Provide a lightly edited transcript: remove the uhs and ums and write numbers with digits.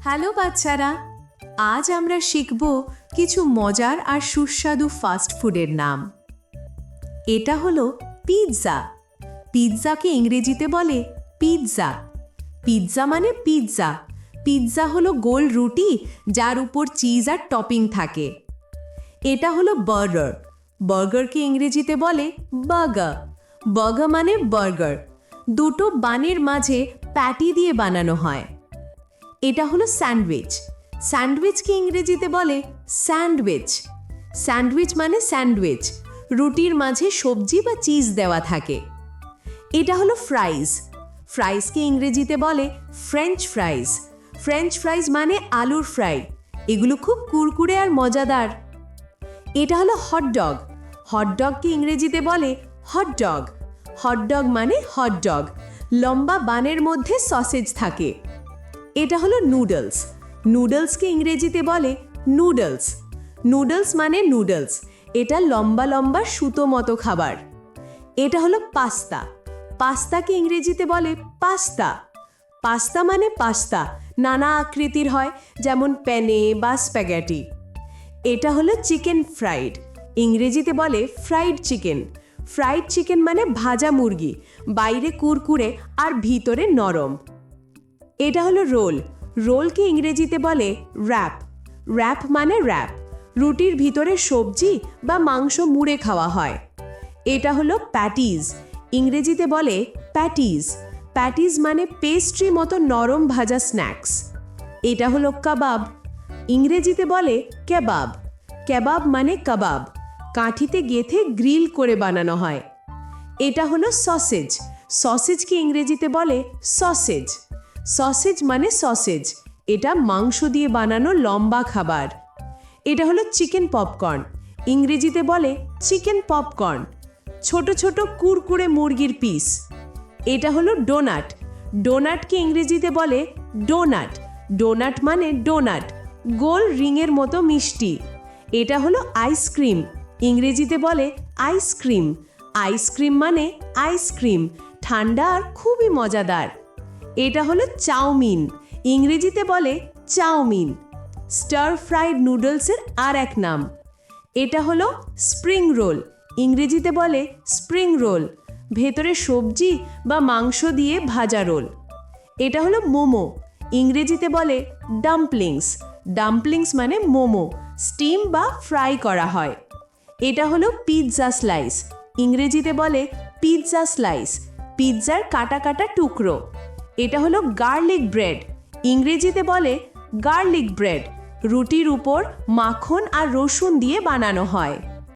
Hello বাচ্চারা, আজ আমরা শিখব কিছু মজার আর সুস্বাদু ফাস্ট ফুডের নাম। এটা হলো পিৎজা। পিৎজাকে ইংরেজিতে বলে পিৎজা। পিৎজা মানে পিৎজা। পিৎজা হলো গোল রুটি যার উপর চিজ আর টপিং থাকে। এটা হলো বার্গার। বার্গারকে ইংরেজিতে বলে বার্গার। বার্গার মানে বার্গার। দুটো বানের মাঝে প্যাটি দিয়ে বানানো হয়। এটা হলো স্যান্ডউইচ। স্যান্ডউইচকে ইংরেজিতে বলে স্যান্ডউইচ। স্যান্ডউইচ মানে স্যান্ডউইচ, রুটির মাঝে সবজি বা চিজ দেওয়া থাকে। এটা হলো ফ্রাইজ। ফ্রাইজকে ইংরেজিতে বলে ফ্রেঞ্চ ফ্রাইজ। ফ্রেঞ্চ ফ্রাইজ মানে আলুর ফ্রাই। এগুলো খুব কুরকুরে আর মজাদার। এটা হলো হটডগ। হটডগকে ইংরেজিতে বলে হটডগ। হটডগ মানে হটডগ, লম্বা বানের মধ্যে সসেজ থাকে। এটা হলো নুডলস। নুডলসকে ইংরেজিতে বলে নুডলস। নুডলস মানে নুডলস, এটা লম্বা লম্বা সুতো মতো খাবার। এটা হলো পাস্তা। পাস্তাকে ইংরেজিতে বলে পাস্তা। পাস্তা মানে পাস্তা, নানা আকৃতির হয়, যেমন পেনে বা স্প্যাগেটি। এটা হলো চিকেন ফ্রাইড। ইংরেজিতে বলে ফ্রাইড চিকেন। ফ্রাইড চিকেন মানে ভাজা মুরগি, বাইরে কুরকুরে আর ভিতরে নরম। এটা হলো রোল। রোলকে ইংরেজিতে বলে র্যাপ। র্যাপ মানে র্যাপ, রুটির ভিতরে সবজি বা মাংস মুড়ে খাওয়া হয়। এটা হলো প্যাটিজ। ইংরেজিতে বলে প্যাটিজ। প্যাটিজ মানে পেস্ট্রি মতো নরম ভাজা স্ন্যাক্স। এটা হলো কাবাব। ইংরেজিতে বলে কেবাব। কেবাব মানে কাবাব, কাঠিতে গেঁথে গ্রিল করে বানানো হয়। এটা হলো সসেজ। সসেজকে ইংরেজিতে বলে সসেজ। সসেজ মানে সসেজ, এটা মাংস দিয়ে বানানো লম্বা খাবার। এটা হলো চিকেন পপকর্ন। ইংরেজিতে বলে চিকেন পপকর্ন, ছোট ছোট কুরকুরে মুরগির পিস। এটা হলো ডোনাট। ডোনাটকে ইংরেজিতে বলে ডোনাট। ডোনাট মানে ডোনাট, গোল রিংয়ের মতো মিষ্টি। এটা হলো আইসক্রিম। ইংরেজিতে বলে আইসক্রিম। আইসক্রিম মানে আইসক্রিম, ঠান্ডা আর খুবই মজাদার। এটা হলো চাউমিন। ইংরেজিতে বলে চাউমিন, স্টার ফ্রাইড নুডলসের আর এক নাম। এটা হলো স্প্রিং রোল। ইংরেজিতে বলে স্প্রিং রোল, ভেতরে সবজি বা মাংস দিয়ে ভাজা রোল। এটা হলো মোমো। ইংরেজিতে বলে ডাম্পলিংস। ডাম্পলিংস মানে মোমো, স্টিম বা ফ্রাই করা হয়। এটা হলো পিৎজা স্লাইস। ইংরেজিতে বলে পিৎজা স্লাইস, পিৎজার কাটা কাটা টুকরো। এটা হলো গার্লিক ব্রেড। ইংরেজিতে বলে গার্লিক ব্রেড, রুটির উপর মাখন আর রসুন দিয়ে বানানো হয়।